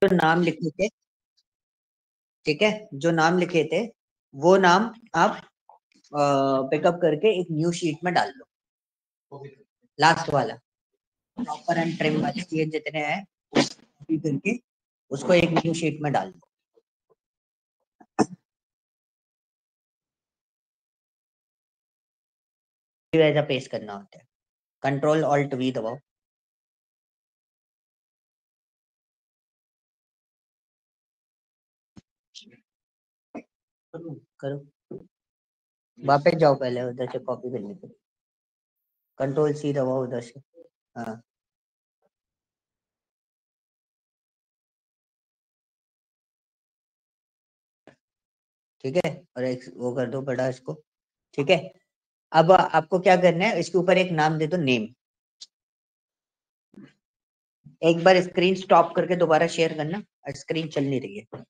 जो नाम लिखे थे, ठीक है, जो नाम लिखे थे वो नाम आप पिकअप करके एक न्यू शीट में डाल लो। लास्ट वाला प्रॉपर एंड ट्रिम वाले चीज जितने हैं कॉपी करके उसको एक न्यू शीट में डाल दो। ऐसा पेस्ट करना होता है, कंट्रोल ऑल्ट वी दबाओ। करो, वापस जाओ, पहले उधर से कॉपी करने के लिए कंट्रोल सी दबाओ उधर से। हाँ ठीक है, और एक वो कर दो बड़ा इसको। ठीक है, अब आपको क्या करना है, इसके ऊपर एक नाम दे दो, नेम। एक बार स्क्रीन स्टॉप करके दोबारा शेयर करना, स्क्रीन चल नहीं रही है।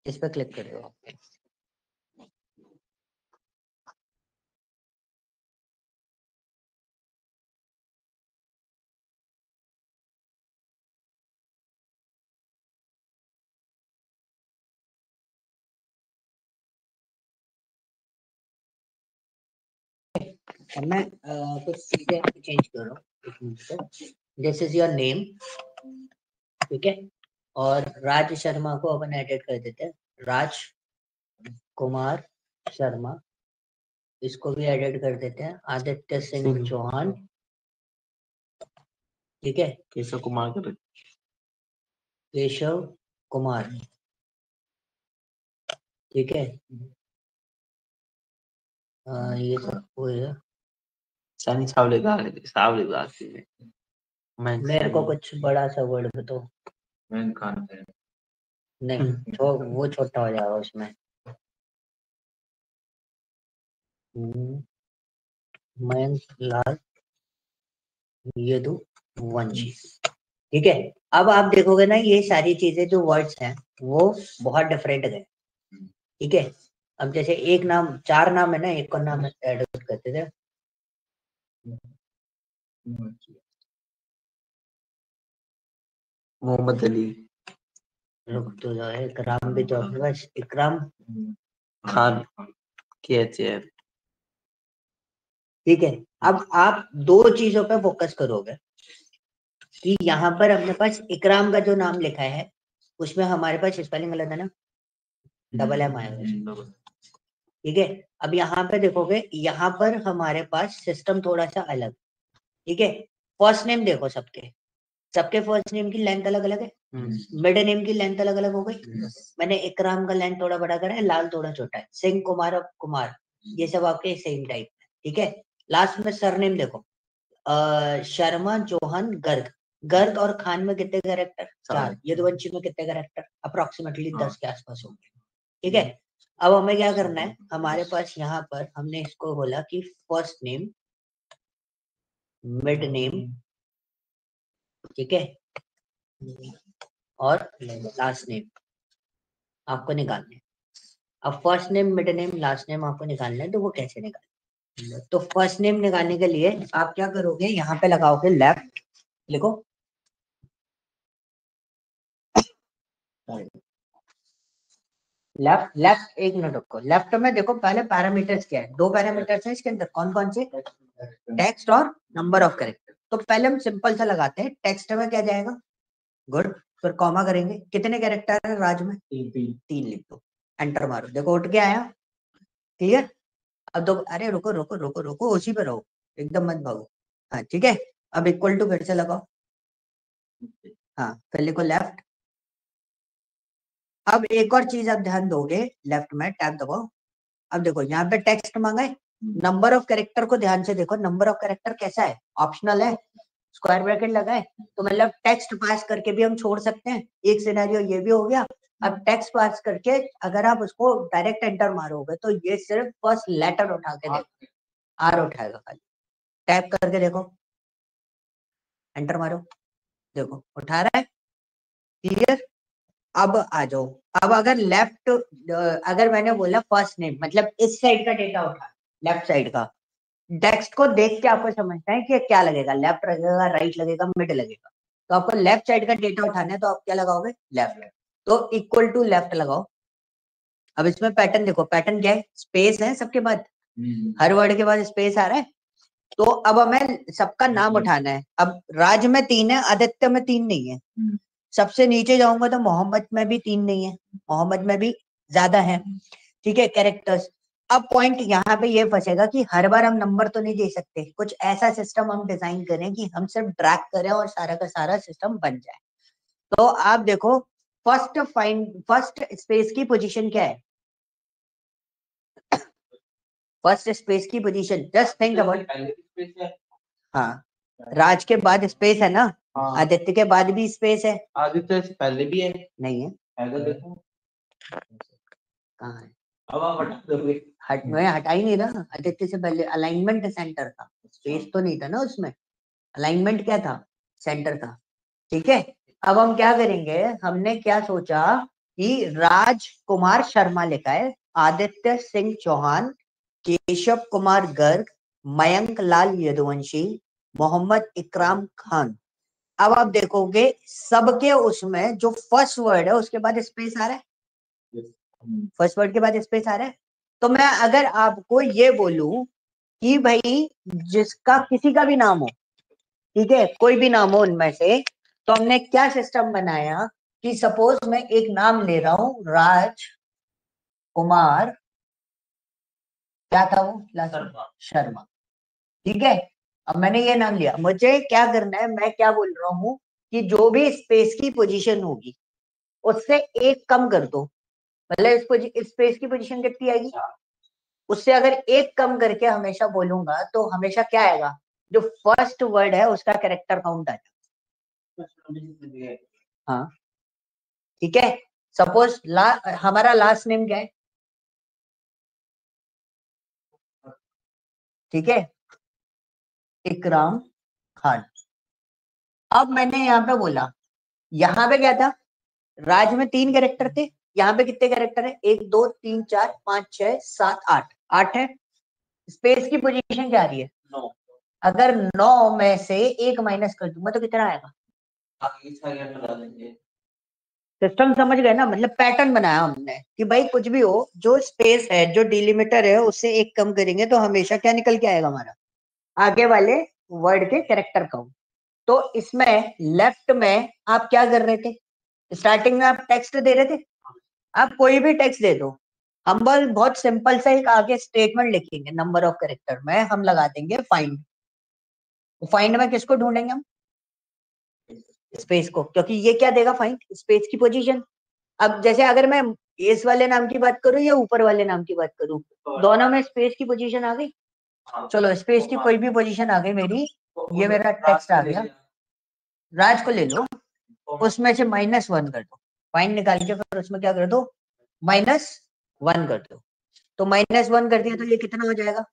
इस पर क्लिक कर दो। अब मैं कुछ चीजें चेंज कर रहा हूँ। दिस इज योर नेम, ठीक है, और राज शर्मा को अपन एडिट कर देते हैं, राज कुमार शर्मा, इसको भी एडिट कर देते हैं, आदित्य सिंह चौहान, ठीक है, केशव कुमार कर, केशव कुमार, ठीक है, ये सब वो है। सनी सावले का सावले बात है। मेरे को कुछ बड़ा सा वर्ड बताओ। मैं खान है नहीं, वो छोटा हो जाएगा उसमें। मयंक लाल यदुवंशी, ठीक है। अब आप देखोगे ना, ये सारी चीजें जो वर्ड्स हैं वो बहुत डिफरेंट है, ठीक है। अब जैसे एक नाम, चार नाम है ना, एक का नाम ऐड करते थे। मोहम्मद अली रुक तो जाओ, इकराम भी तो अपने पास, इकराम खान KHF, ठीक है। अब आप दो चीजों पे फोकस करोगे कि यहाँ पर अपने पास इकराम का जो नाम लिखा है उसमें हमारे पास स्पेलिंग गलत है ना, डबल एम आएगा, ठीक है। अब यहाँ पे देखोगे, यहाँ पर हमारे पास सिस्टम थोड़ा सा अलग, ठीक है। फर्स्ट नेम देखो, सबके सबके फर्स्ट नेम की लेंथ अलग अलग है, मिडिल नेम की लेंथ अलग अलग हो गई। मैंने इकराम का लेंथ थोड़ा बड़ा करा है, लाल थोड़ा छोटा है, सिंह कुमार और कुमार ये सब आपके सेम टाइप है, ठीक है। लास्ट में सरनेम देखो, शर्मा चौहान गर्ग, गर्ग और खान में कितने कैरेक्टर, 4, यदुवंशी में कितने कैरेक्टर, अप्रोक्सीमेटली 10 के आसपास होंगे, ठीक है। अब हमें क्या करना है, हमारे पास यहाँ पर हमने इसको बोला कि फर्स्ट नेम, मिड नेम, ठीक है, और लास्ट नेम आपको निकालना है। अब first name, mid name, last name आपको निकालना है, तो वो कैसे निकालना, तो फर्स्ट नेम निकालने के लिए आप क्या करोगे, यहाँ पे लगाओगे लेफ्ट, लिखो लेफ्ट, लेफ्ट एक मिनट रुको, लेफ्ट में देखो पहले पैरामीटर्स क्या है, दो पैरामीटर्स हैं इसके अंदर, कौन कौन से, टेक्स्ट और नंबर ऑफ कैरेक्टर। तो पहले हम सिंपल सा लगाते हैं, टेक्स्ट में क्या जाएगा, गुड, फिर कॉमा करेंगे, कितने कैरेक्टर है राज में, 3 लिख दो, एंटर मारो, देखो उठ के आया, क्लियर। अब दो, अरे रुको रुको रुको रुको, उसी पे रहो, एकदम मत भागो, हाँ ठीक है। अब इक्वल टू फिर से लगाओ, हाँ फिर लिखो लेफ्ट। अब एक और चीज आप ध्यान दोगे, लेफ्ट में टैब दबाओ, अब देखो यहाँ पे टेक्स्ट मांगा है, नंबर ऑफ कैरेक्टर को ध्यान से देखो, नंबर ऑफ कैरेक्टर कैसा है, ऑप्शनल है, स्क्वायर ब्रैकेट लगा है, तो मतलब टेक्स्ट पास करके भी हम छोड़ सकते हैं, एक सिनेरियो ये भी हो गया। अब टेक्स्ट पास करके अगर आप उसको डायरेक्ट एंटर मारोगे तो ये सिर्फ फर्स्ट लेटर उठा के देखो, आर उठाएगा खाली, टैप करके देखो, एंटर मारो, देखो उठा रहा है, क्लियर? अब आ जाओ, अब अगर लेफ्ट, अगर मैंने बोला फर्स्ट नेम मतलब इस साइड का डेटा उठा, लेफ्ट साइड का टेक्स्ट को देख के आपको समझना है कि क्या लगेगा, लेफ्ट लगेगा, राइट लगेगा, मिड लगेगा। तो आपको लेफ्ट साइड का डेटा उठाना है तो आप क्या लगाओगे, लेफ्ट। तो इक्वल टू लेफ्ट लगाओ। अब इसमें पैटर्न देखो, पैटर्न क्या है, स्पेस है सबके बाद, हर वर्ड के बाद स्पेस आ रहा है। तो अब हमें सबका नाम उठाना है। अब राज में 3 है, आदित्य में 3 नहीं है। सबसे नीचे जाऊंगा तो मोहम्मद में भी 3 नहीं है, मोहम्मद में भी ज्यादा है। ठीक है, कैरेक्टर्स। अब पॉइंट यहाँ पे ये फंसेगा कि हर बार हम नंबर तो नहीं दे सकते, कुछ ऐसा सिस्टम हम डिजाइन करें कि हम सिर्फ ड्रैग करें और सारा का सारा सिस्टम बन जाए। तो आप देखो, फर्स्ट स्पेस की पोजीशन क्या है, फर्स्ट स्पेस की पोजीशन, जस्ट थिंक अबाउट। हाँ, राज के बाद स्पेस है ना, आदित्य के बाद भी स्पेस है, आदित्य से पहले भी है, नहीं है, देखो कहाँ है, अब आप हटा दोगे। मैं हटा ही नहीं रहा। आदित्य से पहले अलाइनमेंट सेंटर था, स्पेस तो नहीं था ना उसमें, अलाइनमेंट क्या था, सेंटर था। ठीक है, अब हम क्या करेंगे, हमने क्या सोचा कि राजकुमार शर्मा लिखा है, आदित्य सिंह चौहान, केशव कुमार गर्ग, मयंक लाल यदुवंशी, मोहम्मद इकराम खान। अब आप देखोगे सबके उसमें जो फर्स्ट वर्ड है उसके बाद स्पेस आ रहा है, फर्स्ट वर्ड के बाद स्पेस आ रहा है। तो मैं अगर आपको ये बोलूं कि भाई जिसका किसी का भी नाम हो, ठीक है, कोई भी नाम हो उनमें से, तो हमने क्या सिस्टम बनाया कि सपोज मैं एक नाम ले रहा हूं, राज कुमार, क्या था वो, शर्मा। ठीक है, अब मैंने ये नाम लिया, मुझे क्या करना है, मैं क्या बोल रहा हूं कि जो भी स्पेस की पोजीशन होगी उससे एक कम कर दो, मतलब इस स्पेस की पोजीशन कितनी आएगी, उससे अगर एक कम करके हमेशा बोलूंगा तो हमेशा क्या आएगा, जो फर्स्ट वर्ड है उसका कैरेक्टर काउंट आएगा। हाँ, ठीक है, सपोज हमारा लास्ट नेम क्या है, ठीक है, इकराम खान। अब मैंने यहाँ पे बोला, यहाँ पे क्या था, राज में 3 कैरेक्टर थे, यहाँ पे कितने कैरेक्टर है, 1 2 3 4 5 6 7 8, 8 है। स्पेस की पोजीशन क्या आ रही है, 9। अगर 9 में से 1 माइनस कर दूंगा तो कितना आएगा, सिस्टम समझ गए ना, मतलब पैटर्न बनाया हमने कि भाई कुछ भी हो, जो स्पेस है, जो डिलिमिटर है, उससे एक कम करेंगे तो हमेशा क्या निकल के आएगा, हमारा आगे वाले वर्ड के कैरेक्टर काउंट। तो इसमें लेफ्ट में आप क्या कर रहे थे, स्टार्टिंग में आप टेक्स्ट दे रहे थे, आप कोई भी टेक्स्ट दे दो, हम बस बहुत सिंपल सा एक आगे स्टेटमेंट लिखेंगे, नंबर ऑफ कैरेक्टर में हम लगा देंगे फाइंड। फाइंड में किसको ढूंढेंगे हम, स्पेस को, क्योंकि ये क्या देगा, फाइंड स्पेस की पोजीशन। अब जैसे अगर मैं इस वाले नाम की बात करूं या ऊपर वाले नाम की बात करूं, दोनों में स्पेस की पोजीशन आ गई। चलो स्पेस की कोई भी पोजीशन आ गई मेरी, ये मेरा टेक्स्ट आ गया, राज को ले लो, उसमें से -1 कर दो, फाइंड निकाल के फिर उसमें क्या कर दो, -1 कर दो। तो -1 कर दिया तो ये कितना हो जाएगा,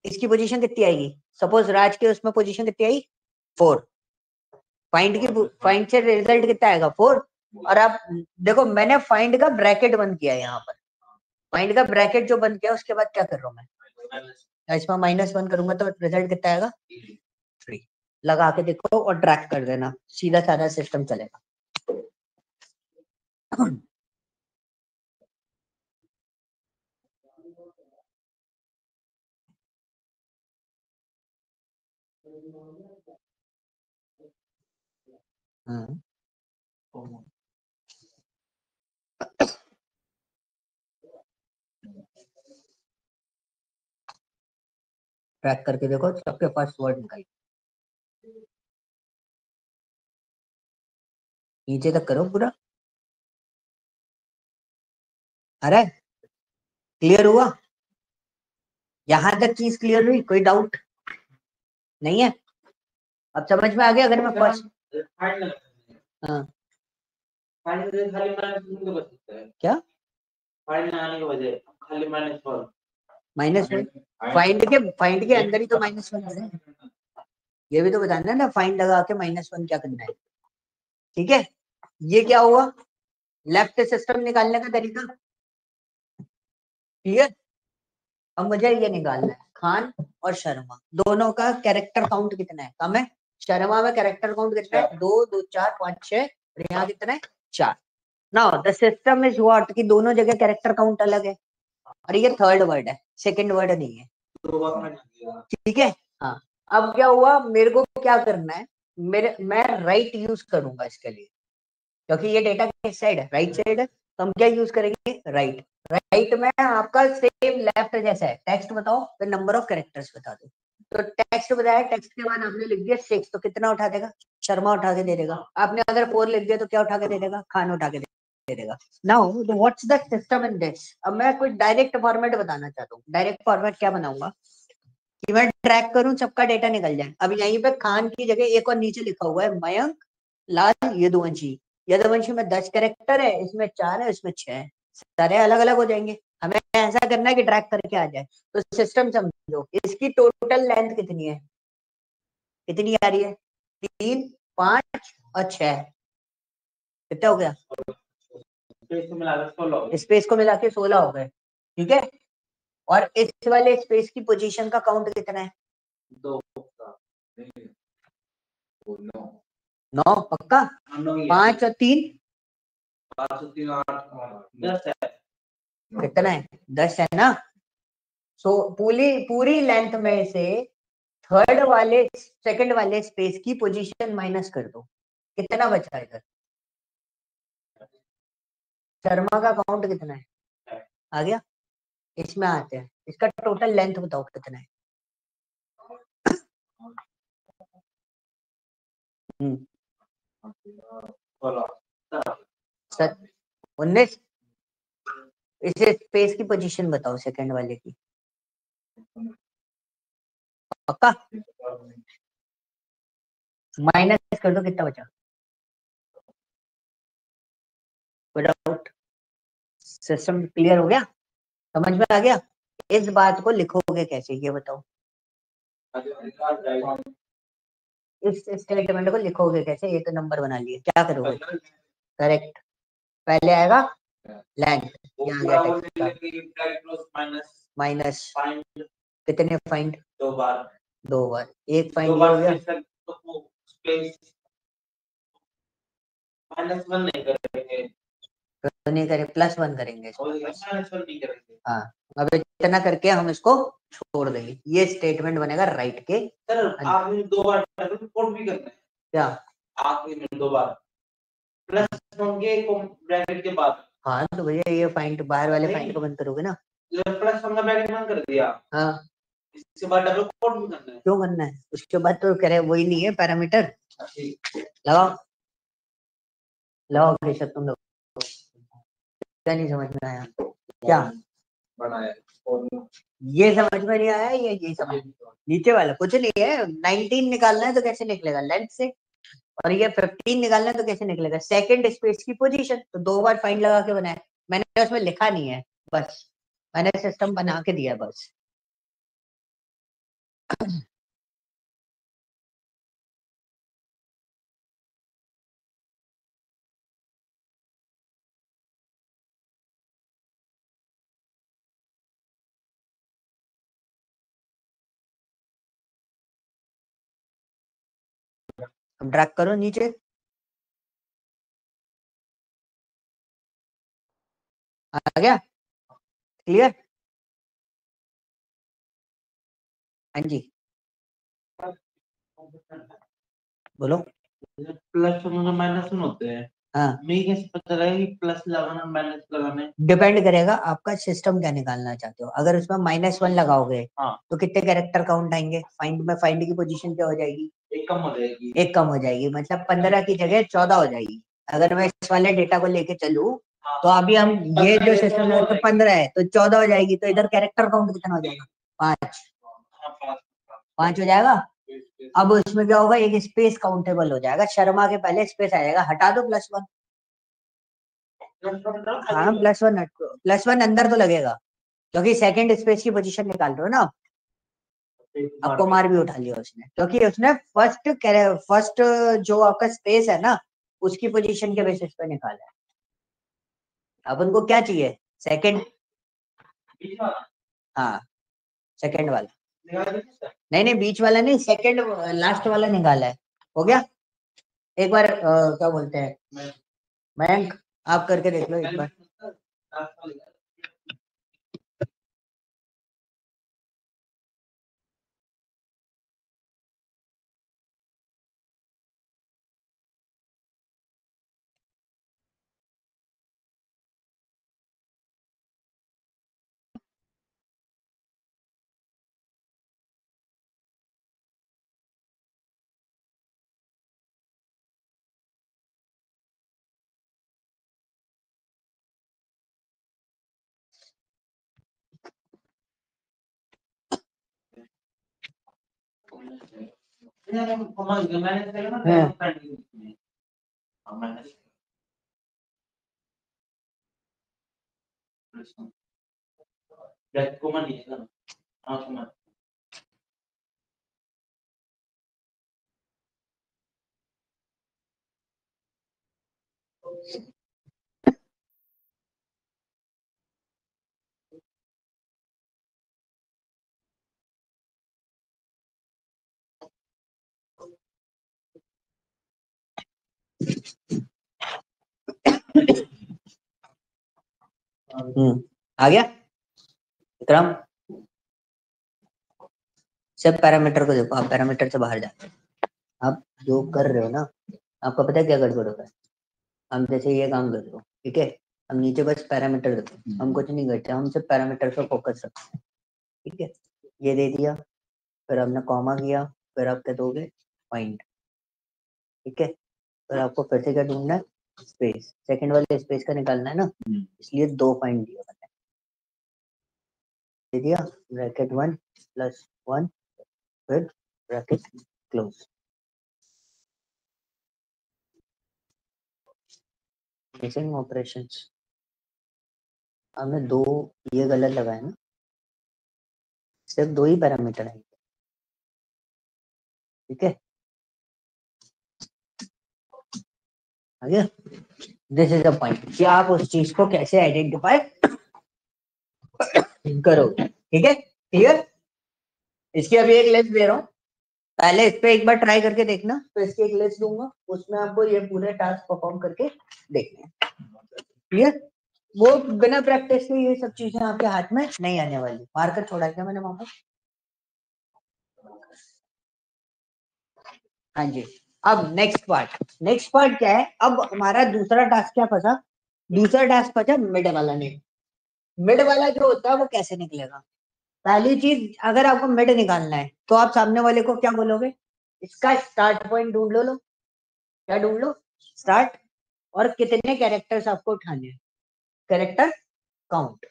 इसकी पोजीशन कितनी आएगी, सपोज राज के उसमें पोजीशन कितनी आई, 4। फाइंड से रिजल्ट कितना आएगा, 4। और आप देखो मैंने फाइंड का ब्रैकेट बंद किया है, यहाँ पर फाइंड का ब्रैकेट जो बंद किया उसके बाद क्या कर रहा हूँ मैं, इसमें -1 करूंगा तो रिजल्ट कितना आएगा, 3। लगा के देखो और ट्रैक कर देना, सीधा साधा सिस्टम चलेगा। हाँ, ट्रैक करके देखो सबके फर्स्ट वर्ड निकाल, नीचे तक करो पूरा। अरे क्लियर हुआ, यहां तक चीज क्लियर हुई, कोई डाउट नहीं है, अब समझ में आ गया। अगर मैं फर्स्ट, हाँ क्या, -1 फाइंड के अंदर ही तो -1 है, ये भी तो बताना है ना, फाइंड लगा के -1 क्या करना है, ठीक है। ये क्या हुआ, लेफ्ट सिस्टम निकालने का तरीका, क्लियर। अब मुझे ये निकालना है खान और शर्मा दोनों का कैरेक्टर काउंट कितना है, कम है। शर्मा में कैरेक्टर काउंट कितना है, 2 2 4 5 6, और यहाँ कितना है 4। Now the system is what, कि दोनों जगह कैरेक्टर काउंट अलग है, और ये थर्ड वर्ड है, सेकंड वर्ड नहीं है, ठीक है। हाँ, अब क्या हुआ, मेरे को क्या करना है, मैं राइट यूज करूंगा इसके लिए, क्योंकि ये डेटा किस साइड है, राइट साइड है, तो हम क्या यूज करेंगे, राइट। राइट में आपका सेम लेफ्ट जैसा है, टेक्स्ट बताओ फिर नंबर ऑफ कैरेक्टर्स बता दो। तो टेक्स्ट बताया, टेक्स्ट के बाद आपने लिख दिया 6, तो कितना उठा देगा, शर्मा उठा के दे देगा। आपने अगर 4 लिख दिया तो क्या उठा के दे देगा, खान उठा के दे देगा। Now what's the system in this, अब मैं कोई डायरेक्ट फॉर्मेट बताना चाहता हूँ। डायरेक्ट फॉर्मेट क्या बनाऊंगा कि मैं ट्रैक करूं, सबका डेटा निकल जाए। अब यहीं पे खान की जगह एक और नीचे लिखा हुआ है मयंक लाल यदुवंशी। यदुवंशी में 10 कैरेक्टर है, इसमें 4 है, इसमें 6 है, सारे अलग अलग हो जाएंगे। हमें ऐसा करना है कि ट्रैक करके आ जाए। तो सिस्टम समझो, इसकी टोटल लेंथ कितनी है, कितनी आ रही है, 3 5 और 6, कितना हो गया, स्पेस को मिला के 16 हो गए, ठीक है। और इस वाले स्पेस की पोजीशन का काउंट कितना है, 2 9 पक्का, 5 और 3 10 है, कितना है, 10 है ना। सो पूरी पूरी लेंथ में से थर्ड वाले सेकंड वाले स्पेस की पोजीशन माइनस कर दो, कितना बचा इधर, शर्मा का काउंट कितना है, आ गया। इसमें आते हैं, इसका टोटल लेंथ बताओ कितना है। 19। इसे स्पेस की पोजीशन बताओ सेकंड वाले की, पक्का माइनस कर दो, कितना बचा, विदाउट। सिस्टम क्लियर हो गया, समझ में आ गया। इस बात को लिखोगे कैसे ये बताओ, इस स्टेटमेंट को लिखोगे कैसे, ये तो नंबर बना लिए, क्या करोगे, करेक्ट, पहले आएगा लेंथ, यहाँ आ गया माइनस, कितने फाइंड, 2 बार, एक फाइंड हो गया, -1 नहीं करेंगे, तो नहीं करे, +1 करेंगे, हाँ। अब इतना करके हम इसको छोड़ देंगे, ये स्टेटमेंट बनेगा राइट के। सर आखिरी 2 बार रिपोर्ट भी करना है क्या, आखिरी में 2 बार +1 के ब्रैकेट के बाद, हाँ तो भैया ये फाइंड बाहर वाले फाइंड को बंद करोगे ना, +1 का ब्रैकेट बंद कर दिया, हाँ इसके बाद डबल कोट भी करना है, क्यों करना है, उसके बाद तो कह रहे वही नहीं है पैरामीटर, लगाओ लगाओ बेशक तुम लोग, क्या नहीं समझ में आया, क्या बनाया ये समझ में नहीं आया, ये समझ, नीचे वाला कुछ नहीं है। 19 निकालना है तो कैसे निकलेगा, लेंथ से, और ये 15 निकालना है तो कैसे निकलेगा, सेकंड स्पेस की पोजीशन, तो 2 बार फाइंड लगा के बनाया। मैंने उसमें लिखा नहीं है, बस मैंने सिस्टम बना के दिया बस। अब ड्रैग करो नीचे, आ गया, क्लियर, हाँ जी बोलो, +1 -1 होते हैं, हाँ मैं कैसे पता लगेगा कि प्लस लगाना माइनस लगाना, डिपेंड करेगा आपका सिस्टम क्या निकालना चाहते हो। अगर उसमें -1 लगाओगे हाँ तो कितने कैरेक्टर काउंट आएंगे, फाइंड में फाइंड की पोजीशन क्या हो जाएगी, एक कम हो जाएगी, एक कम हो जाएगी, मतलब 15 की जगह 14 हो जाएगी। अगर मैं इस वाले डेटा को लेके चलूं तो अभी हम ये जो सिस्टम है तो 15 है तो 14 हो जाएगी, तो इधर कैरेक्टर काउंट कितना हो जाएगा, 5, 5 हो जाएगा। अब उसमें क्या होगा, एक स्पेस काउंटेबल हो जाएगा, शर्मा के पहले स्पेस आ जाएगा, हटा दो +1, हाँ +1 अंदर तो लगेगा, क्योंकि सेकंड स्पेस की पोजीशन निकाल रहे हो ना। अब कुमार भी उठा लिया उसने, क्योंकि उसने फर्स्ट जो आपका स्पेस है ना उसकी पोजीशन के बेसिस पे निकाला है। अपन को क्या चाहिए? सेकंड, हाँ सेकंड वाला, नहीं नहीं बीच वाला नहीं, सेकंड लास्ट वाला निकाला है। हो गया? एक बार क्या बोलते हैं मयंक, आप करके देख लो एक बार। आ गया विक्रम? सब पैरामीटर को देखो, आप पैरामीटर से बाहर जाते हो, आप जो कर रहे हो ना, आपको पता है क्या गड़बड़ होता है? हम जैसे ये काम कर रहे हो, ठीक है, हम नीचे बस पैरामीटर देखो, हम कुछ नहीं करते, हम सिर्फ पैरामीटर पर फोकस रखते हैं, ठीक है। ये दे दिया, फिर हमने कॉमा किया, फिर आप क्या दोगे? पॉइंट, ठीक है। फिर आपको फिर से क्या ढूंढना है? स्पेस, सेकंड वाले स्पेस का निकालना है ना, इसलिए 2 पॉइंट दिया मैंने, दे दिया ब्रैकेट 1 + 1 फिर ब्रैकेट क्लोज। मिसिंग ऑपरेशंस हमने 2, ये गलत लगाया ना, सिर्फ 2 ही पैरामीटर है, ठीक है। आगे दिस इज द पॉइंट कि आप उस चीज को कैसे आइडेंटिफाई करोगे, ठीक है। क्लियर? इसकी अभी एक लिस्ट दे रहा हूँ, पहले इस पे एक बार ट्राई करके देखना, तो इसकी एक लिस्ट दूंगा, उसमें आपको ये पूरे टास्क परफॉर्म करके देखने हैं। क्लियर? वो बिना प्रैक्टिस के ये सब चीजें आपके हाथ में नहीं आने वाली। मार्कर छोड़ा क्या मैंने वहां पर? हाँ जी। अब नेक्स्ट पार्ट क्या है? अब हमारा दूसरा टास्क क्या फंसा? दूसरा टास्क फंसा मिड वाला नहीं। मिड वाला जो होता है वो कैसे निकलेगा? पहली चीज, अगर आपको मिड निकालना है तो आप सामने वाले को क्या बोलोगे? इसका स्टार्ट पॉइंट ढूंढ लो। क्या ढूंढ लो? स्टार्ट, और कितने कैरेक्टर्स आपको उठाने हैं, कैरेक्टर काउंट।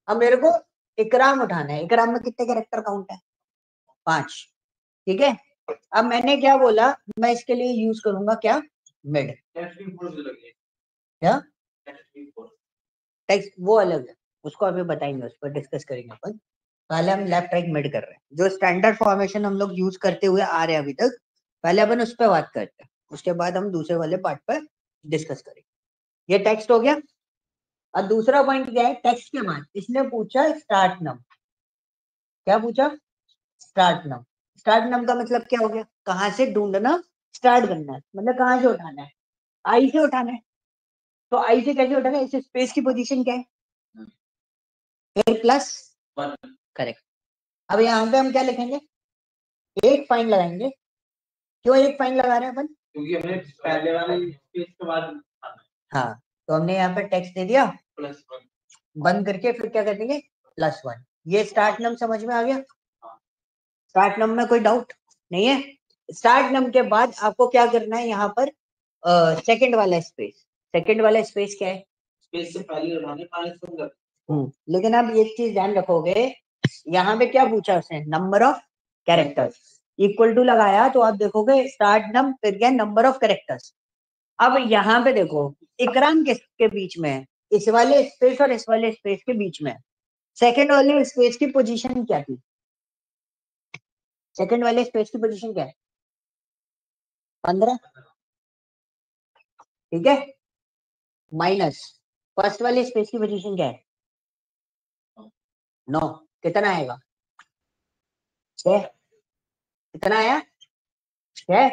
अब मेरे को इकराम उठाना है, इकराम में कितने कैरेक्टर काउंट है? 5, ठीक है। अब मैंने क्या बोला, मैं इसके लिए यूज करूंगा क्या? मिड। क्या टेक्स्ट? वो अलग है, उसको अभी बताएंगे, उस पर डिस्कस करेंगे अपन। पहले हम लेफ्ट राइट मिड कर रहे हैं, जो स्टैंडर्ड फॉर्मेशन हम लोग यूज करते हुए आ रहे हैं अभी तक, पहले अपन उस पर बात करते हैं, उसके बाद हम दूसरे वाले पार्ट पर डिस्कस करेंगे। ये टेक्स्ट हो गया। और दूसरा पॉइंट क्या है? टेक्स्ट के बाद इसने पूछा स्टार्ट नम। क्या पूछा? स्टार्ट नम। स्टार्ट नम का मतलब क्या हो गया? कहां से ढूंढना स्टार्ट करना है, मतलब कहां से उठाना है? आई से उठाना है। तो आई से कैसे उठाना है? इस स्पेस की पोजीशन क्या है? फिर +1, करेक्ट। अब यहाँ पे हम क्या लिखेंगे? एक फाइन लगाएंगे। क्यों एक फाइन लगा रहे हैं अपन? क्योंकि हमने पहले वाले स्पेस के बाद, हाँ, तो हमने यहाँ पे टेक्स्ट दे दिया +1 बंद करके, फिर क्या कर देंगे? +1। ये स्टार्ट नम समझ में आ गया? स्टार्ट नम में कोई डाउट नहीं है? स्टार्ट नम के बाद आपको क्या करना है? यहाँ पर सेकंड वाला स्पेस, सेकंड वाला स्पेस क्या है? स्पेस से पहले उठाने लेकिन अब एक चीज ध्यान रखोगे, यहाँ पे क्या पूछा उसने? Number of characters. Equal to लगाया तो आप देखोगे स्टार्ट नम, फिर क्या? Number of characters. अब यहाँ पे देखो, इकराम किसके बीच में है? इस वाले स्पेस और इस वाले स्पेस के बीच में। सेकंड वाले स्पेस की पोजीशन क्या थी? सेकंड वाले स्पेस की पोजीशन क्या है? 15। ठीक है, माइनस फर्स्ट वाले स्पेस की पोजीशन क्या है, 9, कितना आएगा 6, कितना आया 6,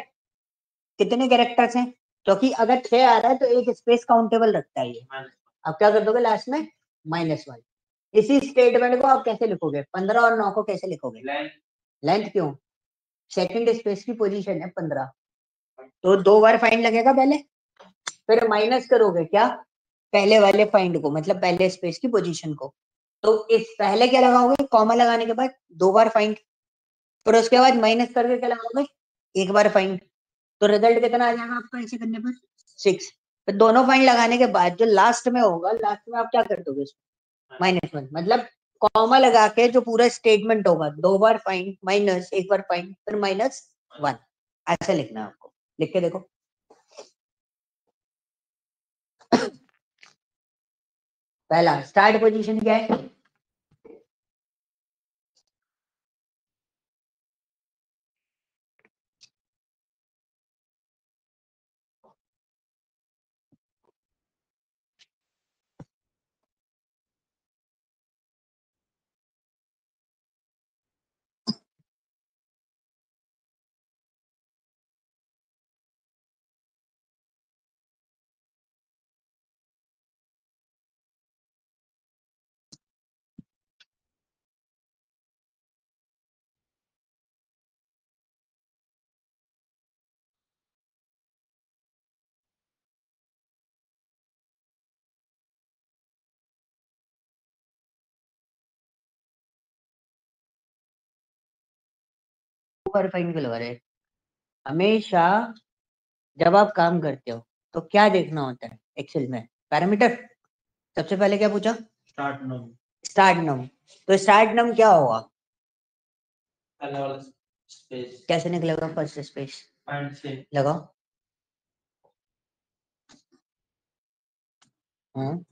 कितने कैरेक्टर्स हैं, क्योंकि अगर 6 आ रहा है तो एक स्पेस काउंटेबल रखता है ये। अब क्या कर दोगे लास्ट में -1। इसी स्टेटमेंट को आप कैसे लिखोगे, 15 और 9 को कैसे लिखोगे, लेंथ क्यों, सेकंड स्पेस की पोजीशन है 15, तो 2 बार फाइंड लगेगा पहले, फिर माइनस करोगे क्या पहले वाले फाइंड को, मतलब पहले स्पेस की पोजीशन को, तो इस पहले क्या लगाओगे, कॉमा लगाने के बाद 2 बार फाइंड, फिर उसके बाद माइनस करके क्या लगाओगे, 1 बार फाइंड, तो रिजल्ट कितना आ जाएगा आपका ऐसे करने पर 6। फिर दोनों फाइंड लगाने के बाद जो लास्ट में होगा, लास्ट में आप क्या कर दोगे -1, मतलब कॉमा लगा के जो पूरा स्टेटमेंट होगा 2 बार फाइंड माइनस 1 बार फाइंड फिर -1, ऐसे लिखना है आपको, लिख के देखो। पहला स्टार्ट पोजीशन क्या है, ऊपर फाइंड क्यों लगा रहे हैं? हमेशा जब आप काम करते हो तो क्या देखना होता है एक्सेल में, पैरामीटर। सबसे पहले क्या पूछा, स्टार्ट नो, स्टार्ट नम, तो स्टार्ट नम क्या होगा, पहले वाला स्पेस कैसे निकलेगा फर्स्ट स्पेस, पॉइंट से लगाओ, हाँ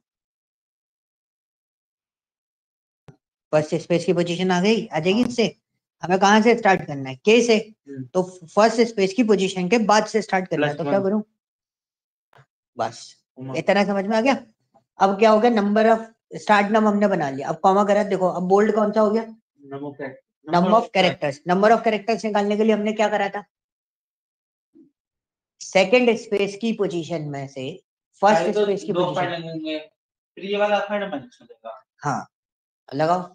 फर्स्ट स्पेस की पोजीशन आ गई, आ जाएगी इससे, हमें कहाँ से स्टार्ट करना है, के से, तो फर्स्ट स्पेस की पोजीशन के बाद से स्टार्ट करना है, तो क्या करूं, बस इतना समझ में आ गया। अब क्या हो गया, नंबर ऑफ स्टार्ट नम हमने बना लिया, अब कॉमा करा, देखो अब बोल्ड कौन सा हो गया, number of characters, number of characters निकालने के लिए हमने क्या करा था, सेकंड स्पेस की पोजीशन में से फर्स्ट तो स्पेस की दो पोजीशन, फाइंड लगेंगे, फिर ये वाला फाइंड मैच चलेगा। हाँ लगाओ,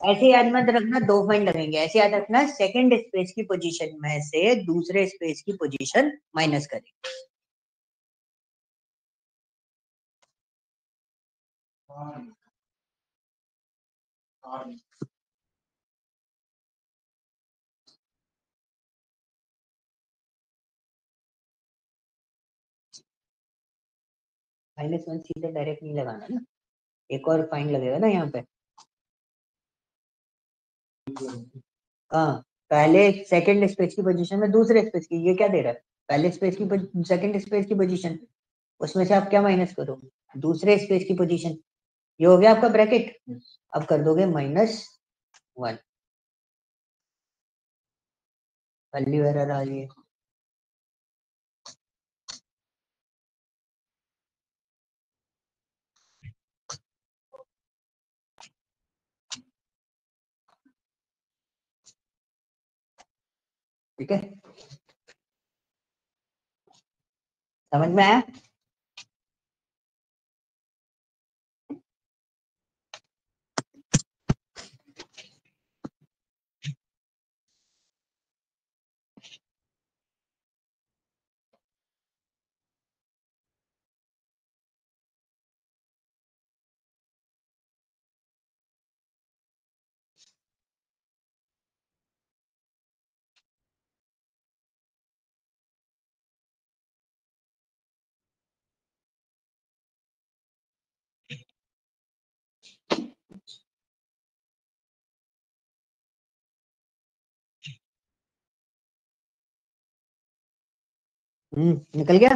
ऐसे याद मत रखना 2 फाइंड लगेंगे, ऐसे याद रखना सेकंड स्पेस की पोजीशन में से दूसरे स्पेस की पोजीशन माइनस करें। -1 सीधे डायरेक्ट नहीं लगाना ना, एक और फाइंड लगेगा ना यहाँ पे, हाँ पहले सेकंड स्पेस की पोजीशन में दूसरे स्पेस की, ये क्या दे रहा है पहले स्पेस की, सेकंड स्पेस की पोजीशन, उसमें से आप क्या माइनस करोगे दूसरे स्पेस की पोजीशन, ये हो गया आपका ब्रैकेट, अब कर दोगे -1, वैल्यू एरर आ रही है, ठीक है समझ में आया। निकल गया।